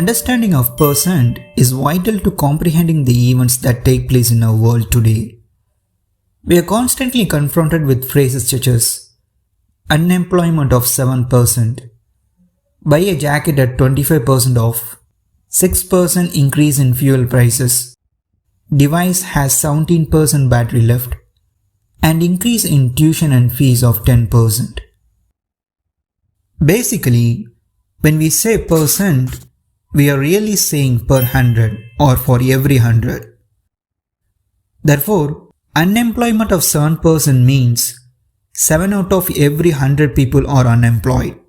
understanding of percent is vital to comprehending the events that take place in our world today. We are constantly confronted with phrases such as unemployment of 7%, buy a jacket at 25% off, 6% increase in fuel prices, device has 17% battery left, and increase in tuition and fees of 10%. Basically, when we say percent, we are really saying per 100 or for every 100. Therefore, unemployment of 7% means 7 out of every 100 people are unemployed.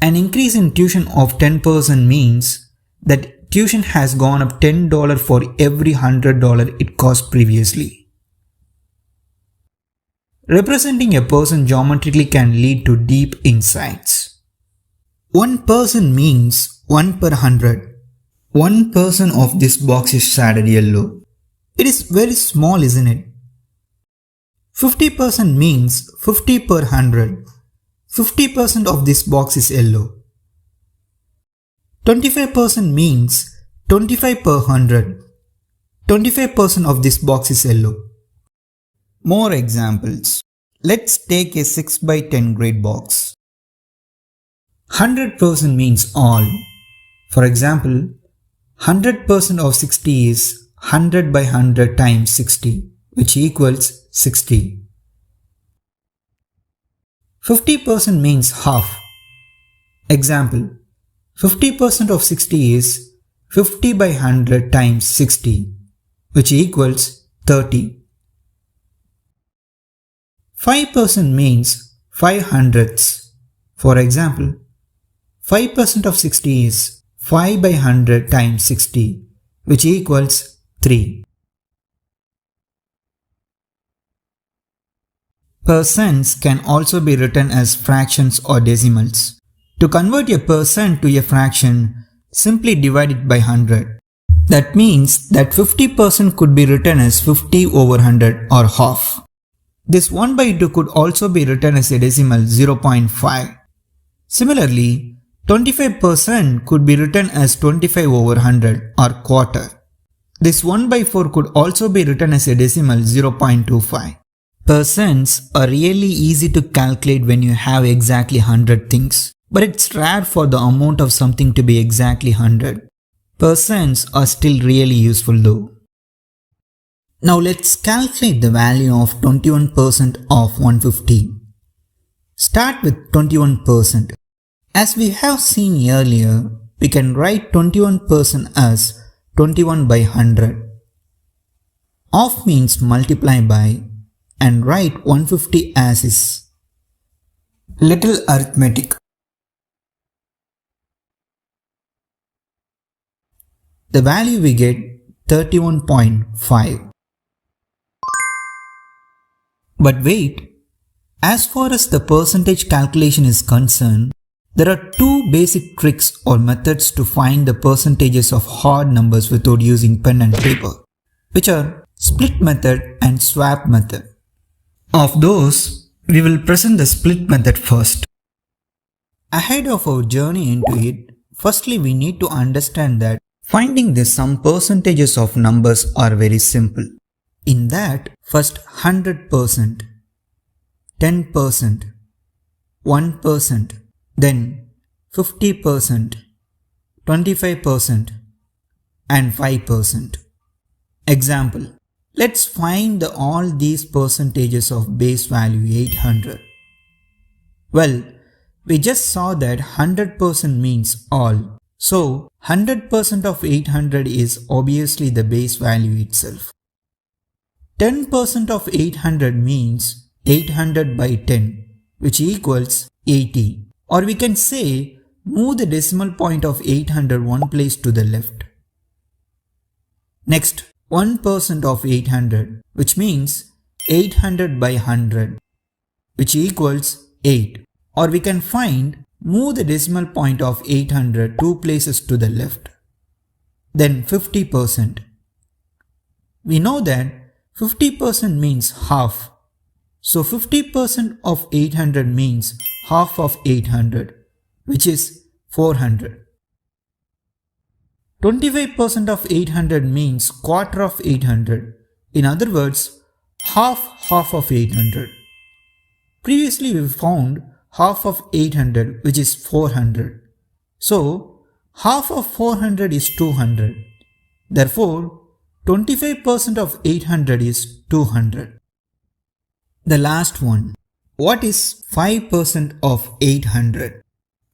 An increase in tuition of 10% means that tuition has gone up $10 for every $100 it cost previously. Representing a person geometrically can lead to deep insights. 1% means 1 per 100. 1% of this box is shaded yellow. It is very small, isn't it? 50% means 50 per 100. 50% of this box is yellow. 25% means 25 per 100. 25% of this box is yellow. More examples. Let's take a 6 by 10 grid box. 100% means all. For example, 100% of 60 is 100 by 100 times 60, which equals 60. 50% means half. Example, 50% of 60 is 50 by 100 times 60, which equals 30. 5% means 5 hundredths. For example, 5% of 60 is 5 by 100 times 60, which equals 3. Percents can also be written as fractions or decimals. To convert a percent to a fraction, simply divide it by 100. That means that 50% could be written as 50 over 100 or half. This 1 by 2 could also be written as a decimal 0.5. Similarly, 25% could be written as 25 over 100 or quarter. This 1 by 4 could also be written as a decimal 0.25. Percents are really easy to calculate when you have exactly 100 things, but it's rare for the amount of something to be exactly 100. Percents are still really useful though. Now let's calculate the value of 21% of 150. Start with 21%. As we have seen earlier, we can write 21% as 21 by 100. Off means multiply by, and write 150 as is. Little arithmetic. The value we get 31.5. But wait, as far as the percentage calculation is concerned, there are two basic tricks or methods to find the percentages of hard numbers without using pen and paper, which are split method and swap method. Of those, we will present the split method first. Ahead of our journey into it, firstly we need to understand that finding the sum percentages of numbers are very simple. In that, first 100%, 10%, 1%, then 50%, 25%, and 5%. Example. Let's find all these percentages of base value 800. Well, we just saw that 100% means all. So 100% of 800 is obviously the base value itself. 10% of 800 means 800 by 10, which equals 80. Or we can say, move the decimal point of 800 one place to the left. Next, 1% of 800, which means 800 by 100, which equals 8. Or we can find, move the decimal point of 800 two places to the left. Then 50%. We know that 50% means half. So 50% of 800 means half of 800, which is 400. 25% of 800 means quarter of 800. In other words, half of 800. Previously we found half of 800, which is 400. So half of 400 is 200. Therefore, 25% of 800 is 200. The last one. What is 5% of 800?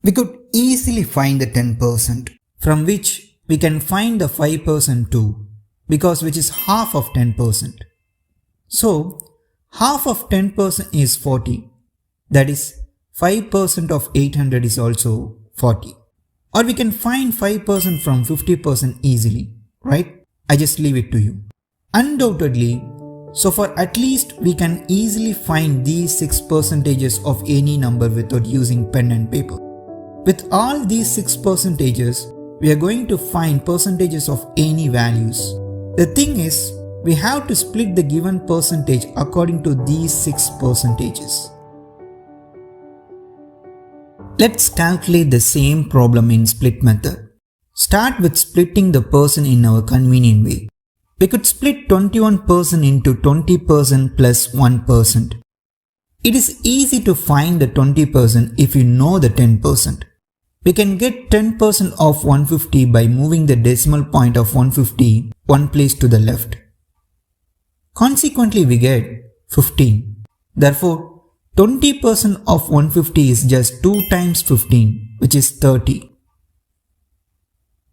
We could easily find the 10%, from which we can find the 5% too, because which is half of 10%. So, half of 10% is 40. That is, 5% of 800 is also 40. Or we can find 5% from 50% easily, right? I just leave it to you. Undoubtedly, so for at least we can easily find these 6 percentages of any number without using pen and paper. With all these 6 percentages, we are going to find percentages of any values. The thing is, we have to split the given percentage according to these 6 percentages. Let's calculate the same problem in split method. Start with splitting the person in our convenient way. We could split 21% into 20% plus 1%. It is easy to find the 20% if you know the 10%. We can get 10% of 150 by moving the decimal point of 150 one place to the left. Consequently, we get 15. Therefore, 20% of 150 is just 2 times 15, which is 30.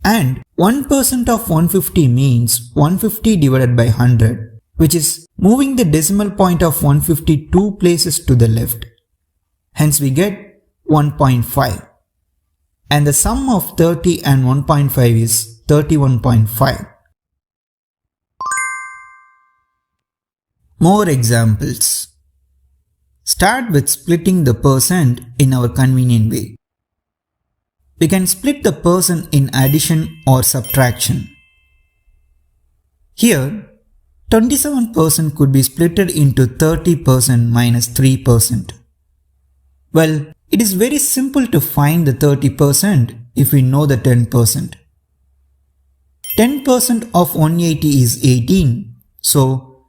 And 1% of 150 means 150 divided by 100, which is moving the decimal point of 150 2 places to the left. Hence we get 1.5. And the sum of 30 and 1.5 is 31.5. More examples. Start with splitting the percent in our convenient way. We can split the percent in addition or subtraction. Here, 27% could be splitted into 30% minus 3%. Well, it is very simple to find the 30% if we know the 10%. 10% of 180 is 18, so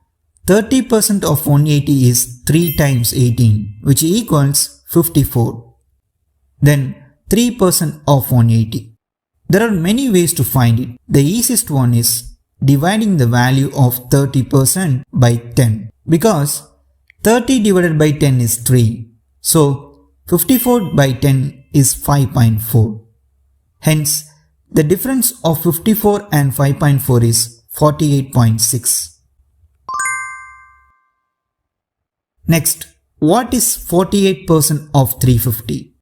30% of 180 is 3 times 18, which equals 54. Then 3% of 180. There are many ways to find it. The easiest one is dividing the value of 30% by 10, because 30 divided by 10 is 3. So 54 by 10 is 5.4. Hence, the difference of 54 and 5.4 is 48.6. Next, what is 48% of 350?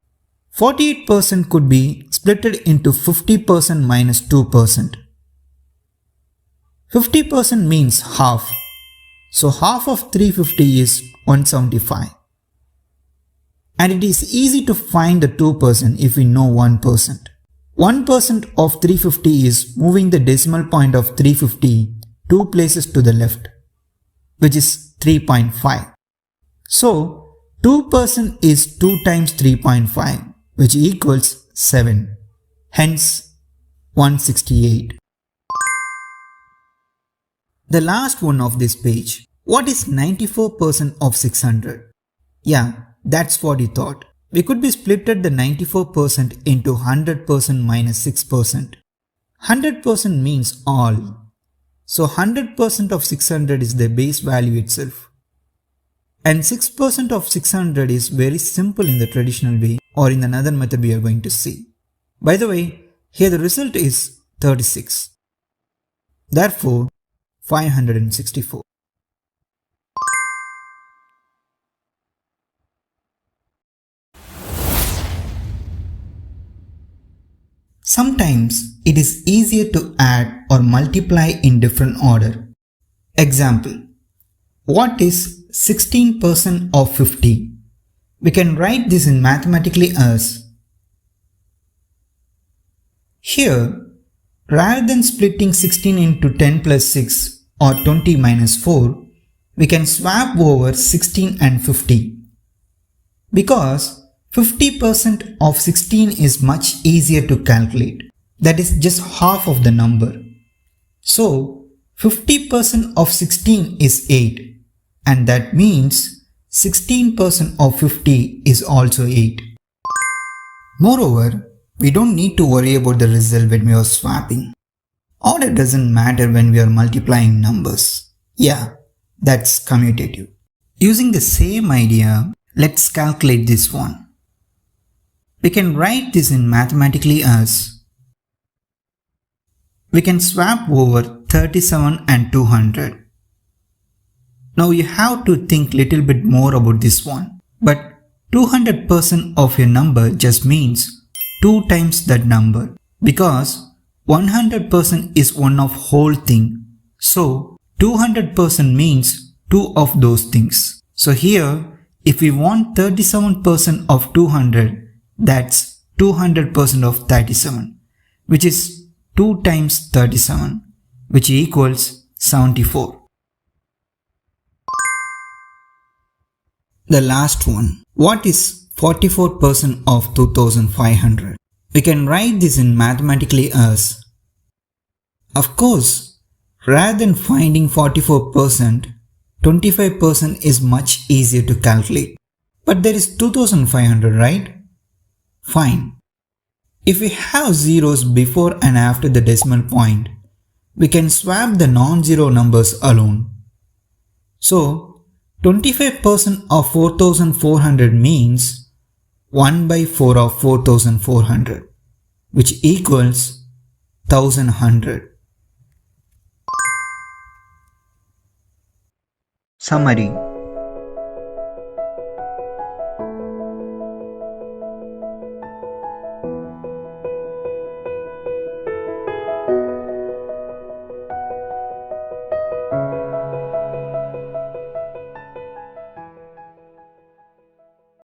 48% could be splitted into 50% minus 2%. 50% means half. So half of 350 is 175. And it is easy to find the 2% if we know 1%. 1% of 350 is moving the decimal point of 350 2 places to the left, which is 3.5. So 2% is 2 times 3.5, which equals 7. Hence 168. The last one of this page. What is 94% of 600? Yeah, that's what you thought. We could be splitted the 94% into 100% minus 6%. 100% means all. So 100% of 600 is the base value itself. And 6% of 600 is very simple in the traditional way, or in another method we are going to see. By the way, here the result is 36. Therefore, 564. Sometimes it is easier to add or multiply in different order. Example. What is 16% of 50? We can write this in mathematically as. Here, rather than splitting 16 into 10 plus 6 or 20 minus 4, we can swap over 16 and 50. Because 50% of 16 is much easier to calculate. That is just half of the number. So 50% of 16 is 8, and that means 16% of 50 is also 8. Moreover, we don't need to worry about the result when we are swapping. Order doesn't matter when we are multiplying numbers. Yeah, that's commutative. Using the same idea, let's calculate this one. We can write this in mathematically as we can swap over 37 and 200. Now you have to think little bit more about this one. But 200% of your number just means 2 times that number, because 100% is one of whole thing. So 200% means 2 of those things. So here, if we want 37% of 200, that's 200% of 37, which is 2 times 37, which equals 74. The last one. What is 44% of 2500? We can write this in mathematically as, of course, rather than finding 44%, 25% is much easier to calculate. But there is 2500, right? Fine. If we have zeros before and after the decimal point, we can swap the non-zero numbers alone. So, 25% of 4400 means 1 by 4 of 4400, which equals 1100. Summary.